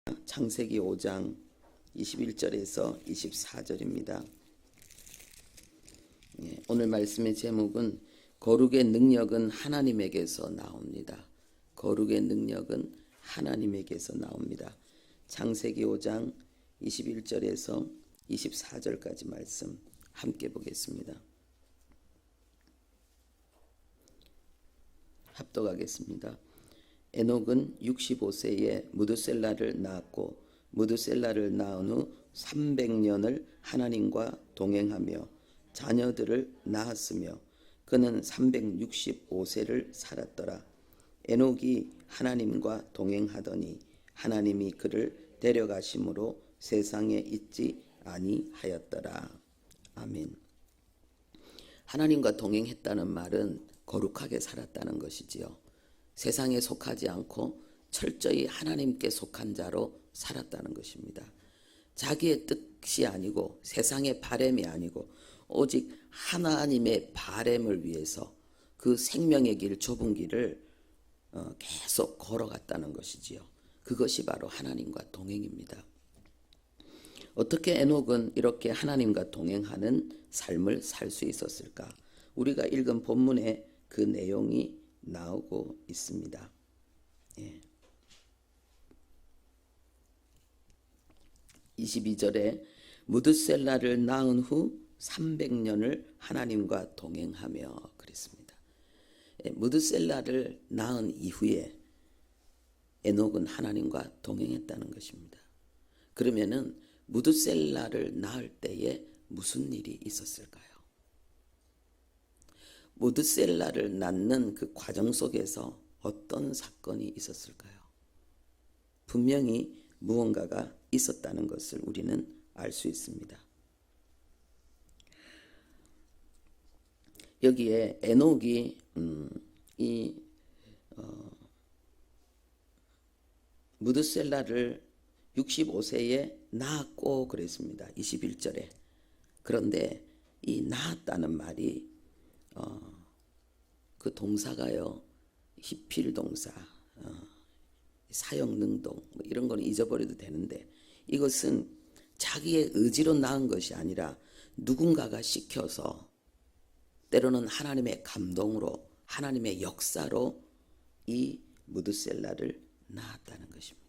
창세기 5장 21절에서 24절입니다. 오늘 말씀의 제목은 거룩의 능력은 하나님에게서 나옵니다. 거룩의 능력은 하나님에게서 나옵니다. 창세기 5장 21절에서 24절까지 말씀 함께 보겠습니다. 합독하겠습니다. 에녹은 65세에 무드셀라를 낳았고 무드셀라를 낳은 후 300년을 하나님과 동행하며 자녀들을 낳았으며 그는 365세를 살았더라. 에녹이 하나님과 동행하더니 하나님이 그를 데려가심으로 세상에 있지 아니하였더라. 아멘. 하나님과 동행했다는 말은 거룩하게 살았다는 것이지요. 세상에 속하지 않고 철저히 하나님께 속한 자로 살았다는 것입니다. 자기의 뜻이 아니고 세상의 바람이 아니고 오직 하나님의 바람을 위해서 그 생명의 길, 좁은 길을 계속 걸어갔다는 것이지요. 그것이 바로 하나님과 동행입니다. 어떻게 에녹은 이렇게 하나님과 동행하는 삶을 살 수 있었을까? 우리가 읽은 본문에 그 내용이 나오고 있습니다. 22절에 무드셀라를 낳은 후 300년을 하나님과 동행하며 그랬습니다. 무드셀라를 낳은 이후에 에녹은 하나님과 동행했다는 것입니다. 그러면은 무드셀라를 낳을 때에 무슨 일이 있었을까요? 무드셀라를 낳는 그 과정 속에서 어떤 사건이 있었을까요? 분명히 무언가가 있었다는 것을 우리는 알 수 있습니다. 여기에 에녹이 무드셀라를 65세에 낳았고 그랬습니다. 21절에. 그런데 이 낳았다는 말이 그 동사가요, 히필 동사, 사형능동 이런 거는 잊어버려도 되는데 이것은 자기의 의지로 낳은 것이 아니라 누군가가 시켜서 때로는 하나님의 감동으로 하나님의 역사로 이 무드셀라를 낳았다는 것입니다.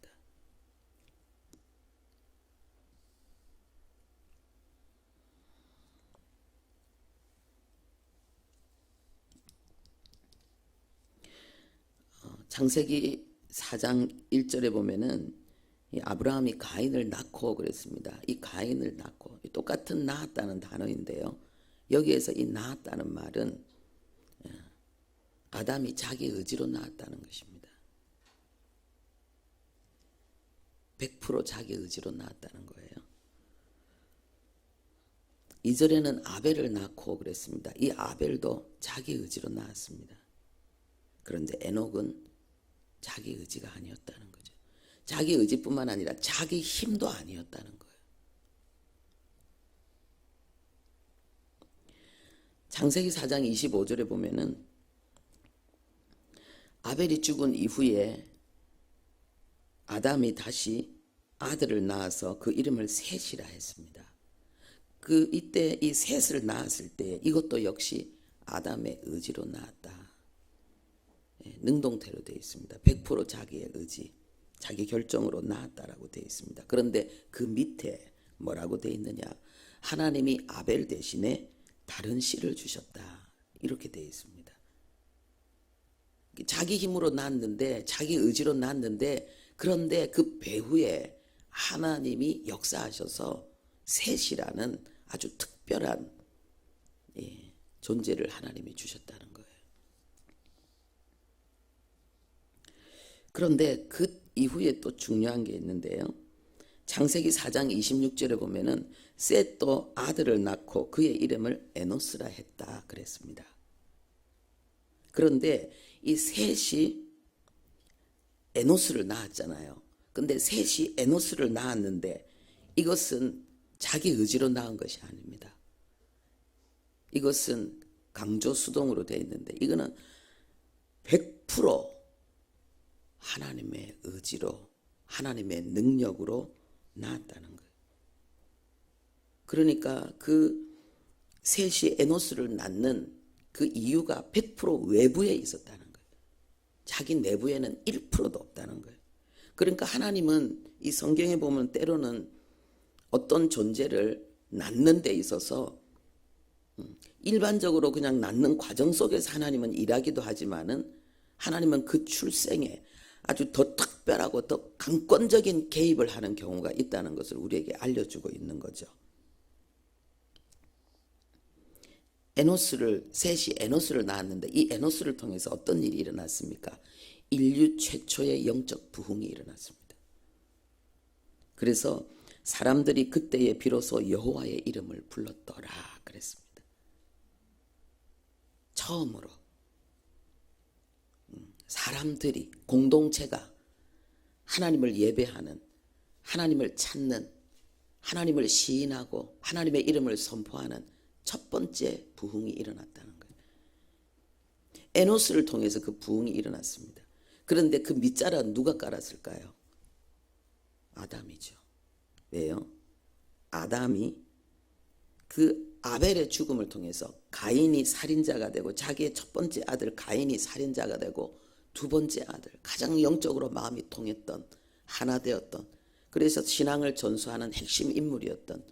창세기 4장 1절에 보면은 이 아브라함이 가인을 낳고 그랬습니다. 이 가인을 낳고 똑같은 낳았다는 단어인데요. 여기에서 이 낳았다는 말은 아담이 자기 의지로 낳았다는 것입니다. 100% 자기 의지로 낳았다는 거예요. 2절에는 아벨을 낳고 그랬습니다. 이 아벨도 자기 의지로 낳았습니다. 그런데 에녹은 자기 의지가 아니었다는 거죠. 자기 의지뿐만 아니라 자기 힘도 아니었다는 거예요. 창세기 4장 25절에 보면은 아벨이 죽은 이후에 아담이 다시 아들을 낳아서 그 이름을 셋이라 했습니다. 이때 이 셋을 낳았을 때 이것도 역시 아담의 의지로 낳았다. 능동태로 되어 있습니다. 100% 자기의 의지, 자기 결정으로 낳았다라고 되어 있습니다. 그런데 그 밑에 뭐라고 되어 있느냐? 하나님이 아벨 대신에 다른 씨를 주셨다. 이렇게 되어 있습니다. 자기 힘으로 낳았는데, 자기 의지로 낳았는데, 그런데 그 배후에 하나님이 역사하셔서 셋이라는 아주 특별한 존재를 하나님이 주셨다는 거예요. 그런데 그 이후에 또 중요한 게 있는데요. 창세기 4장 26절에 보면은 셋도 아들을 낳고 그의 이름을 에노스라 했다 그랬습니다. 그런데 이 셋이 에노스를 낳았잖아요. 근데 셋이 에노스를 낳았는데 이것은 자기 의지로 낳은 것이 아닙니다. 이것은 강조수동으로 되어 있는데 이거는 100% 하나님의 의지로 하나님의 능력으로 낳았다는 거예요. 그러니까 그 셋이 에노스를 낳는 그 이유가 100% 외부에 있었다는 거예요. 자기 내부에는 1%도 없다는 거예요. 그러니까 하나님은 이 성경에 보면 때로는 어떤 존재를 낳는 데 있어서 일반적으로 그냥 낳는 과정 속에서 하나님은 일하기도 하지만은 하나님은 그 출생에 아주 더 특별하고 더 강권적인 개입을 하는 경우가 있다는 것을 우리에게 알려주고 있는 거죠. 셋이 에노스를 낳았는데 이 에노스를 통해서 어떤 일이 일어났습니까? 인류 최초의 영적 부흥이 일어났습니다. 그래서 사람들이 그때에 비로소 여호와의 이름을 불렀더라 그랬습니다. 처음으로 사람들이 공동체가 하나님을 예배하는, 하나님을 찾는, 하나님을 시인하고 하나님의 이름을 선포하는 첫 번째 부흥이 일어났다는 거예요. 에노스를 통해서 그 부흥이 일어났습니다. 그런데 그 밑자락은 누가 깔았을까요? 아담이죠. 왜요? 아담이 그 아벨의 죽음을 통해서 가인이 살인자가 되고 자기의 첫 번째 아들 가인이 살인자가 되고 두 번째 아들 가장 영적으로 마음이 통했던 하나 되었던 그래서 신앙을 전수하는 핵심 인물이었던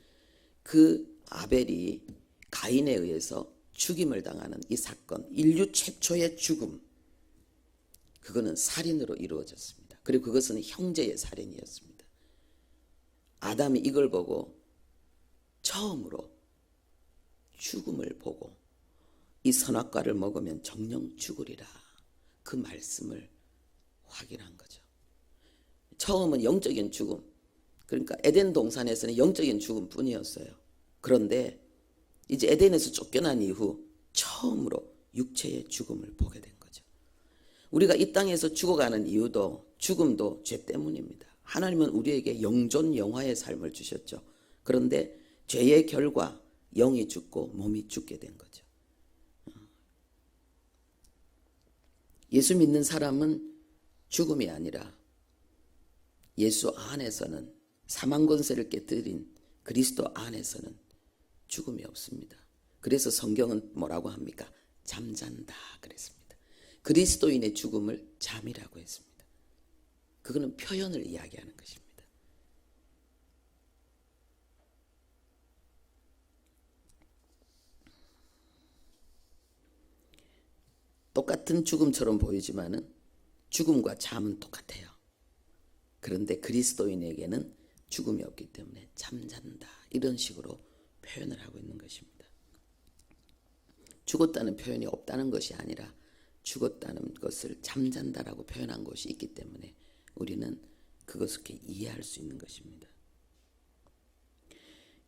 그 아벨이 가인에 의해서 죽임을 당하는 이 사건 인류 최초의 죽음 그거는 살인으로 이루어졌습니다. 그리고 그것은 형제의 살인이었습니다. 아담이 이걸 보고 처음으로 죽음을 보고 이 선악과를 먹으면 정령 죽으리라 그 말씀을 확인한 거죠. 처음은 영적인 죽음 그러니까 에덴 동산에서는 영적인 죽음뿐이었어요. 그런데 이제 에덴에서 쫓겨난 이후 처음으로 육체의 죽음을 보게 된 거죠. 우리가 이 땅에서 죽어가는 이유도 죽음도 죄 때문입니다. 하나님은 우리에게 영존 영화의 삶을 주셨죠. 그런데 죄의 결과 영이 죽고 몸이 죽게 된 거죠. 예수 믿는 사람은 죽음이 아니라 예수 안에서는 사망 권세를 깨뜨린 그리스도 안에서는 죽음이 없습니다. 그래서 성경은 뭐라고 합니까? 잠잔다 그랬습니다. 그리스도인의 죽음을 잠이라고 했습니다. 그거는 표현을 이야기하는 것입니다. 똑같은 죽음처럼 보이지만은 죽음과 잠은 똑같아요. 그런데 그리스도인에게는 죽음이 없기 때문에 잠잔다 이런 식으로 표현을 하고 있는 것입니다. 죽었다는 표현이 없다는 것이 아니라 죽었다는 것을 잠잔다라고 표현한 것이 있기 때문에 우리는 그것을 이렇게 이해할 수 있는 것입니다.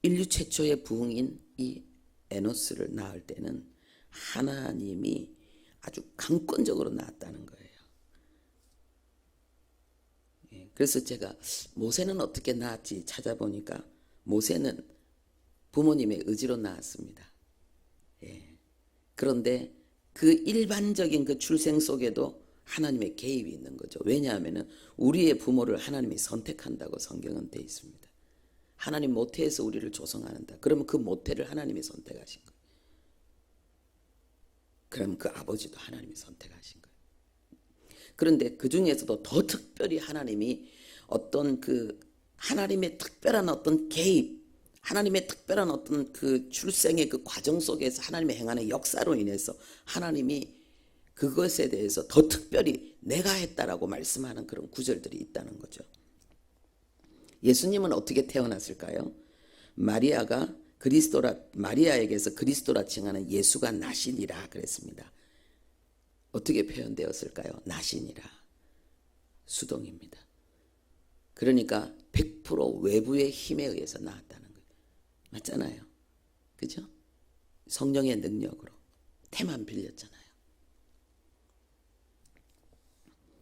인류 최초의 부흥인 이 에노스를 낳을 때는 하나님이 아주 강권적으로 낳았다는 거예요. 그래서 제가 모세는 어떻게 낳았지 찾아보니까 모세는 부모님의 의지로 낳았습니다. 그런데 그 일반적인 그 출생 속에도 하나님의 개입이 있는 거죠. 왜냐하면 우리의 부모를 하나님이 선택한다고 성경은 되어 있습니다. 하나님 모태에서 우리를 조성한다. 그러면 그 모태를 하나님이 선택하신 거예요. 그럼 그 아버지도 하나님이 선택하신 거예요. 그런데 그 중에서도 더 특별히 하나님이 어떤 그 하나님의 특별한 어떤 개입, 하나님의 특별한 어떤 그 출생의 그 과정 속에서 하나님의 행하는 역사로 인해서 하나님이 그것에 대해서 더 특별히 내가 했다라고 말씀하는 그런 구절들이 있다는 거죠. 예수님은 어떻게 태어났을까요? 마리아에게서 그리스도라 칭하는 예수가 나시니라 그랬습니다. 어떻게 표현되었을까요? 나시니라. 수동입니다. 그러니까 100% 외부의 힘에 의해서 나왔다는 거예요. 맞잖아요. 그죠? 성령의 능력으로 태만 빌렸잖아요.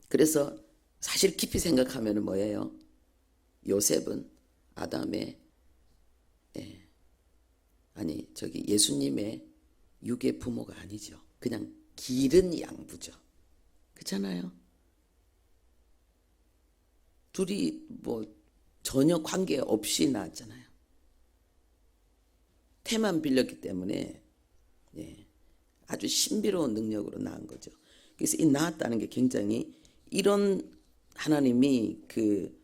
그래서 사실 깊이 생각하면 뭐예요? 요셉은 아담의 예수님의 육의 부모가 아니죠. 그냥 기른 양부죠. 그렇잖아요. 둘이 뭐 전혀 관계 없이 낳았잖아요. 태만 빌렸기 때문에 아주 신비로운 능력으로 낳은 거죠. 그래서 이 낳았다는 게 굉장히 이런 하나님이 그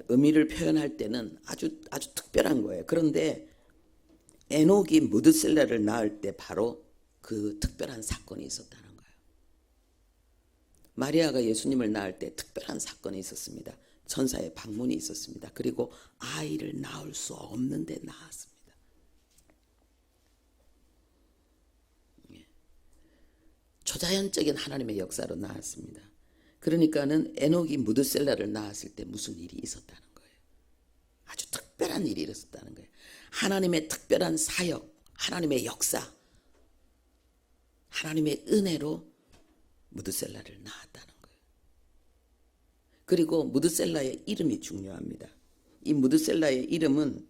의미를 표현할 때는 아주 특별한 거예요. 그런데 에녹이 무드셀라를 낳을 때 바로 그 특별한 사건이 있었다는 거예요. 마리아가 예수님을 낳을 때 특별한 사건이 있었습니다. 천사의 방문이 있었습니다. 그리고 아이를 낳을 수 없는데 낳았습니다. 초자연적인 하나님의 역사로 낳았습니다. 그러니까는 에녹이 무드셀라를 낳았을 때 무슨 일이 있었다는 거예요. 아주 특별한 일이 있었다는 거예요. 하나님의 특별한 사역, 하나님의 역사, 하나님의 은혜로 무드셀라를 낳았다는 거예요. 그리고 무드셀라의 이름이 중요합니다. 이 무드셀라의 이름은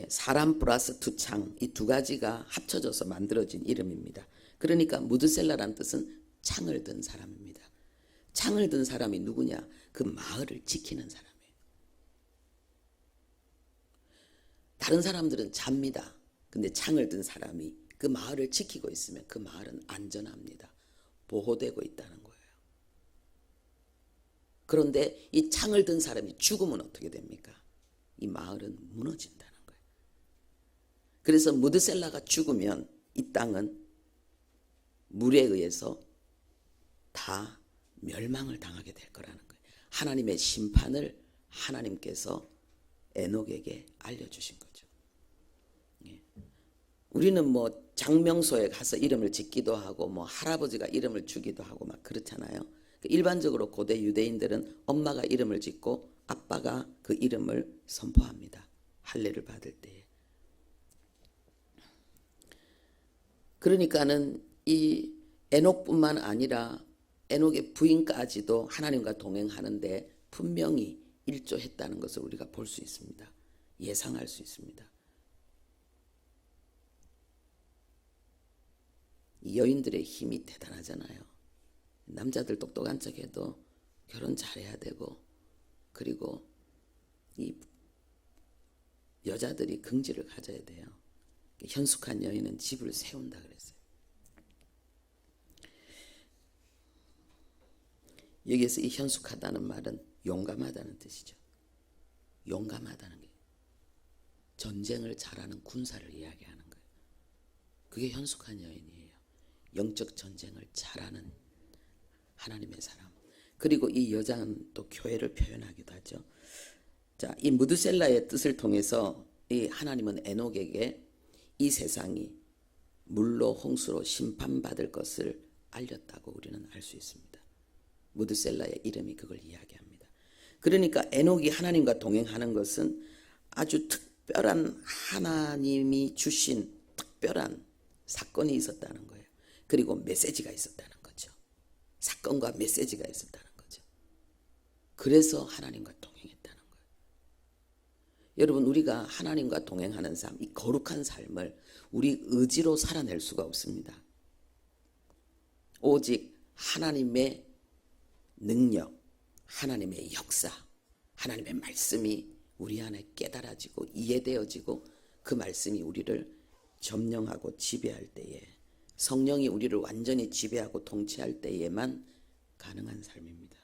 사람 플러스 투창, 이 두 가지가 합쳐져서 만들어진 이름입니다. 그러니까 무드셀라란 뜻은 창을 든 사람입니다. 창을 든 사람이 누구냐? 그 마을을 지키는 사람이에요. 다른 사람들은 잡니다. 근데 창을 든 사람이 그 마을을 지키고 있으면 그 마을은 안전합니다. 보호되고 있다는 거예요. 그런데 이 창을 든 사람이 죽으면 어떻게 됩니까? 이 마을은 무너진다는 거예요. 그래서 무드셀라가 죽으면 이 땅은 물에 의해서 다 멸망을 당하게 될 거라는 거예요. 하나님의 심판을 하나님께서 에녹에게 알려주신 거죠. 우리는 뭐 장명소에 가서 이름을 짓기도 하고 뭐 할아버지가 이름을 주기도 하고 막 그렇잖아요. 일반적으로 고대 유대인들은 엄마가 이름을 짓고 아빠가 그 이름을 선포합니다. 할례를 받을 때에. 그러니까는 이 에녹뿐만 아니라 에녹의 부인까지도 하나님과 동행하는데 분명히 일조했다는 것을 우리가 볼 수 있습니다. 예상할 수 있습니다. 이 여인들의 힘이 대단하잖아요. 남자들 똑똑한 척해도 결혼 잘해야 되고, 그리고 이 여자들이 긍지를 가져야 돼요. 현숙한 여인은 집을 세운다 그랬어요. 여기에서 이 현숙하다는 말은 용감하다는 뜻이죠. 용감하다는 게 전쟁을 잘하는 군사를 이야기하는 거예요. 그게 현숙한 여인이에요. 영적 전쟁을 잘하는 하나님의 사람. 그리고 이 여자는 또 교회를 표현하기도 하죠. 자, 이 무드셀라의 뜻을 통해서 이 하나님은 에녹에게 이 세상이 물로 홍수로 심판받을 것을 알렸다고 우리는 알 수 있습니다. 무드셀라의 이름이 그걸 이야기합니다. 그러니까 에녹이 하나님과 동행하는 것은 아주 특별한 하나님이 주신 특별한 사건이 있었다는 거예요. 그리고 메시지가 있었다는 거죠. 사건과 메시지가 있었다는 거죠. 그래서 하나님과 동행했다는 거예요. 여러분, 우리가 하나님과 동행하는 삶, 이 거룩한 삶을 우리 의지로 살아낼 수가 없습니다. 오직 하나님의 능력, 하나님의 역사, 하나님의 말씀이 우리 안에 깨달아지고 이해되어지고 그 말씀이 우리를 점령하고 지배할 때에, 성령이 우리를 완전히 지배하고 통치할 때에만 가능한 삶입니다.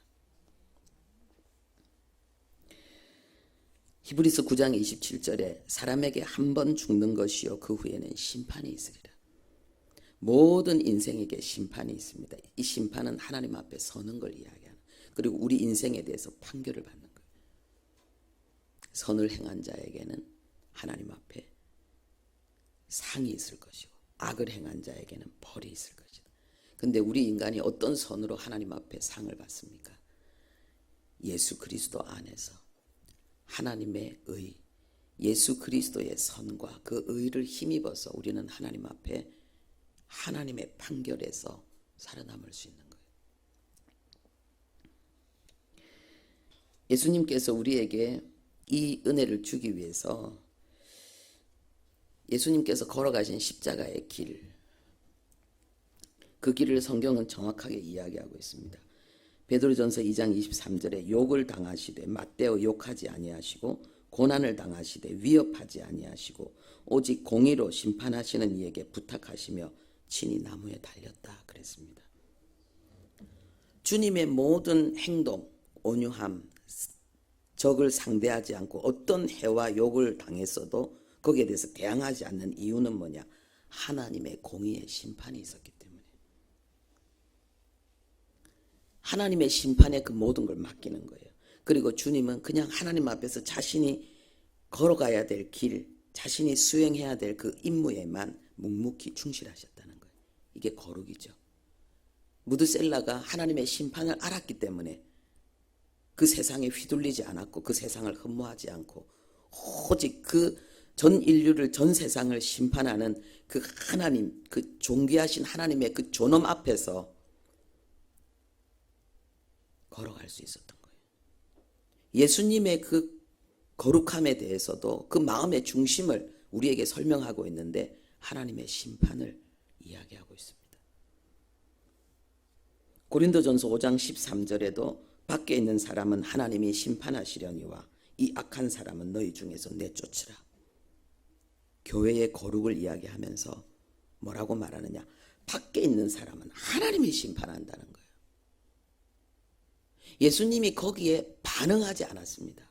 히브리서 9장 27절에 사람에게 한 번 죽는 것이요 그 후에는 심판이 있으리라. 모든 인생에게 심판이 있습니다. 이 심판은 하나님 앞에 서는 걸 이야기하는, 그리고 우리 인생에 대해서 판결을 받는 거예요. 선을 행한 자에게는 하나님 앞에 상이 있을 것이고 악을 행한 자에게는 벌이 있을 것이다. 근데 우리 인간이 어떤 선으로 하나님 앞에 상을 받습니까? 예수 그리스도 안에서 하나님의 의, 예수 그리스도의 선과 그 의를 힘입어서 우리는 하나님 앞에 하나님의 판결에서 살아남을 수 있는 거예요. 예수님께서 우리에게 이 은혜를 주기 위해서 예수님께서 걸어가신 십자가의 길, 그 길을 성경은 정확하게 이야기하고 있습니다. 베드로전서 2장 23절에 욕을 당하시되 맞대어 욕하지 아니하시고 고난을 당하시되 위협하지 아니하시고 오직 공의로 심판하시는 이에게 부탁하시며 친히 나무에 달렸다 그랬습니다. 주님의 모든 행동, 온유함, 적을 상대하지 않고 어떤 해와 욕을 당했어도 거기에 대해서 대항하지 않는 이유는 뭐냐? 하나님의 공의의 심판이 있었기 때문에. 하나님의 심판에 그 모든 걸 맡기는 거예요. 그리고 주님은 그냥 하나님 앞에서 자신이 걸어가야 될 길, 자신이 수행해야 될 그 임무에만 묵묵히 충실하셨다는 거예요. 이게 거룩이죠. 무드셀라가 하나님의 심판을 알았기 때문에 그 세상에 휘둘리지 않았고 그 세상을 흠모하지 않고 오직 그 전 인류를 전 세상을 심판하는 그 하나님, 그 존귀하신 하나님의 그 존엄 앞에서 걸어갈 수 있었던 거예요. 예수님의 그 거룩함에 대해서도 그 마음의 중심을 우리에게 설명하고 있는데 하나님의 심판을 이야기하고 있습니다. 고린도전서 5장 13절에도 밖에 있는 사람은 하나님이 심판하시려니와 이 악한 사람은 너희 중에서 내쫓으라. 교회의 거룩을 이야기하면서 뭐라고 말하느냐? 밖에 있는 사람은 하나님이 심판한다는 거예요. 예수님이 거기에 반응하지 않았습니다.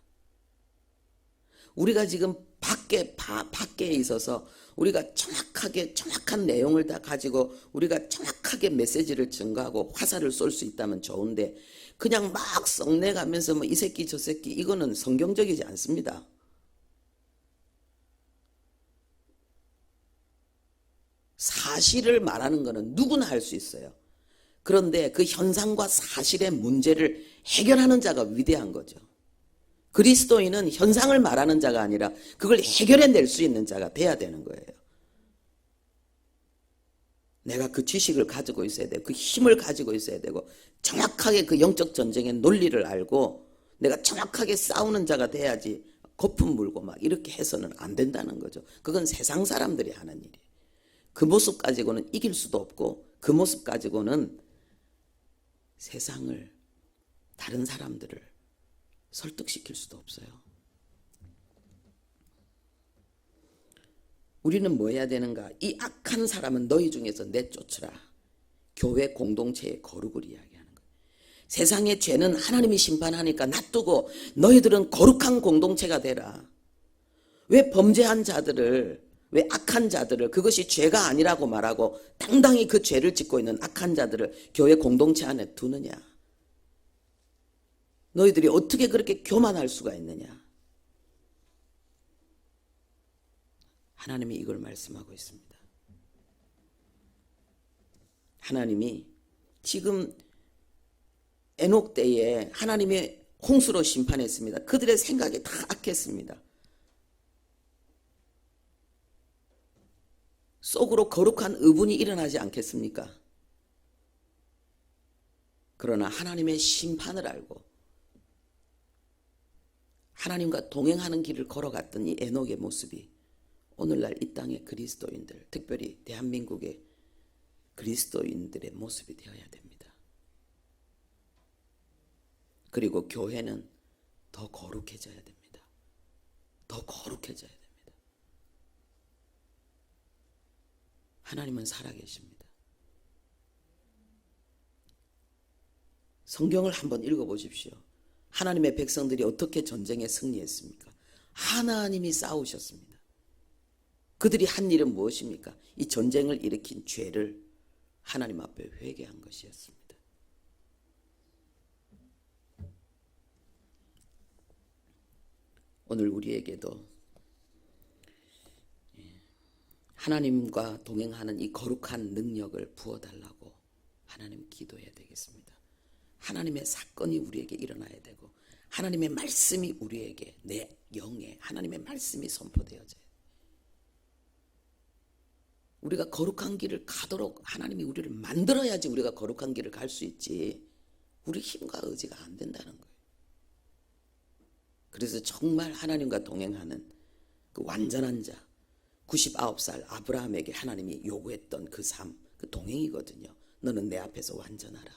우리가 지금 밖에 있어서 우리가 정확한 내용을 다 가지고 우리가 정확하게 메시지를 증거하고 화살을 쏠 수 있다면 좋은데 그냥 막 썩내가면서 뭐 이 새끼 저 새끼 이거는 성경적이지 않습니다. 사실을 말하는 것은 누구나 할 수 있어요. 그런데 그 현상과 사실의 문제를 해결하는 자가 위대한 거죠. 그리스도인은 현상을 말하는 자가 아니라 그걸 해결해낼 수 있는 자가 돼야 되는 거예요. 내가 그 지식을 가지고 있어야 되고 그 힘을 가지고 있어야 되고 정확하게 그 영적 전쟁의 논리를 알고 내가 정확하게 싸우는 자가 돼야지 거품 물고 막 이렇게 해서는 안 된다는 거죠. 그건 세상 사람들이 하는 일이에요. 그 모습 가지고는 이길 수도 없고 그 모습 가지고는 세상을, 다른 사람들을 설득시킬 수도 없어요. 우리는 뭐 해야 되는가? 이 악한 사람은 너희 중에서 내쫓으라. 교회 공동체의 거룩을 이야기하는 거예요. 세상의 죄는 하나님이 심판하니까 놔두고 너희들은 거룩한 공동체가 되라. 왜 범죄한 자들을, 왜 악한 자들을, 그것이 죄가 아니라고 말하고 당당히 그 죄를 짓고 있는 악한 자들을 교회 공동체 안에 두느냐? 너희들이 어떻게 그렇게 교만할 수가 있느냐? 하나님이 이걸 말씀하고 있습니다. 하나님이 지금 에녹 때에 하나님이 홍수로 심판했습니다. 그들의 생각이 다 악했습니다. 속으로 거룩한 의분이 일어나지 않겠습니까? 그러나 하나님의 심판을 알고 하나님과 동행하는 길을 걸어갔던 이 에녹의 모습이 오늘날 이 땅의 그리스도인들, 특별히 대한민국의 그리스도인들의 모습이 되어야 됩니다. 그리고 교회는 더 거룩해져야 됩니다. 더 거룩해져야 됩니다. 하나님은 살아계십니다. 성경을 한번 읽어보십시오. 하나님의 백성들이 어떻게 전쟁에 승리했습니까? 하나님이 싸우셨습니다. 그들이 한 일은 무엇입니까? 이 전쟁을 일으킨 죄를 하나님 앞에 회개한 것이었습니다. 오늘 우리에게도 하나님과 동행하는 이 거룩한 능력을 부어달라고 하나님 기도해야 되겠습니다. 하나님의 사건이 우리에게 일어나야 되고 하나님의 말씀이 우리에게 내 영에 하나님의 말씀이 선포되어져야 돼요. 우리가 거룩한 길을 가도록 하나님이 우리를 만들어야지 우리가 거룩한 길을 갈 수 있지 우리 힘과 의지가 안 된다는 거예요. 그래서 정말 하나님과 동행하는 그 완전한 자 99살 아브라함에게 하나님이 요구했던 그 삶, 그 동행이거든요. 너는 내 앞에서 완전하라.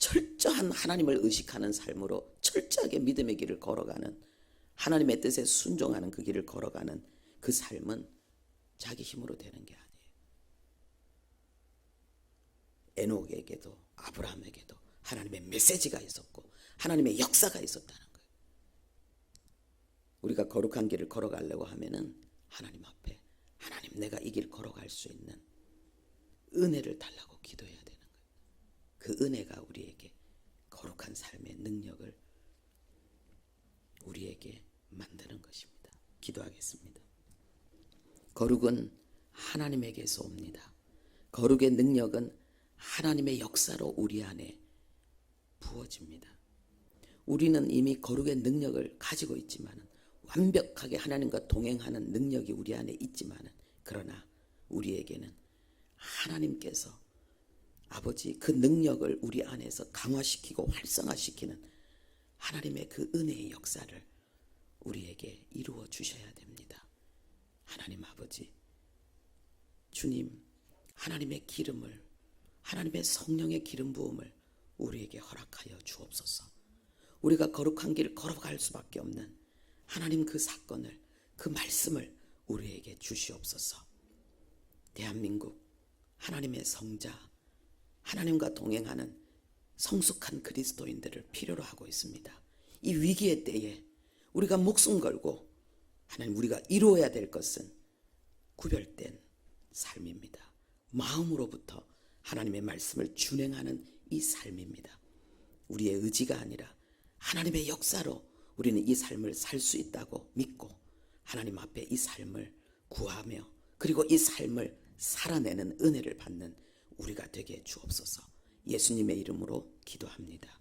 철저한 하나님을 의식하는 삶으로 철저하게 믿음의 길을 걸어가는, 하나님의 뜻에 순종하는 그 길을 걸어가는 그 삶은 자기 힘으로 되는 게 아니에요. 에녹에게도 아브라함에게도 하나님의 메시지가 있었고 하나님의 역사가 있었다는 거예요. 우리가 거룩한 길을 걸어가려고 하면은 하나님 앞에, 하나님 내가 이 길 걸어갈 수 있는 은혜를 달라고 기도해야 되는 거예요. 그 은혜가 우리에게 거룩한 삶의 능력을 우리에게 만드는 것입니다. 기도하겠습니다. 거룩은 하나님에게서 옵니다. 거룩의 능력은 하나님의 역사로 우리 안에 부어집니다. 우리는 이미 거룩의 능력을 가지고 있지만, 완벽하게 하나님과 동행하는 능력이 우리 안에 있지만, 그러나 우리에게는 하나님께서 아버지 그 능력을 우리 안에서 강화시키고 활성화시키는 하나님의 그 은혜의 역사를 우리에게 이루어 주셔야 됩니다. 하나님 아버지, 주님, 하나님의 기름을, 하나님의 성령의 기름 부음을 우리에게 허락하여 주옵소서. 우리가 거룩한 길을 걸어갈 수밖에 없는 하나님 그 사건을, 그 말씀을 우리에게 주시옵소서. 대한민국 하나님의 성자, 하나님과 동행하는 성숙한 그리스도인들을 필요로 하고 있습니다. 이 위기의 때에 우리가 목숨 걸고 하나님, 우리가 이루어야 될 것은 구별된 삶입니다. 마음으로부터 하나님의 말씀을 준행하는 이 삶입니다. 우리의 의지가 아니라 하나님의 역사로 우리는 이 삶을 살 수 있다고 믿고 하나님 앞에 이 삶을 구하며, 그리고 이 삶을 살아내는 은혜를 받는 우리가 되게 주옵소서. 예수님의 이름으로 기도합니다.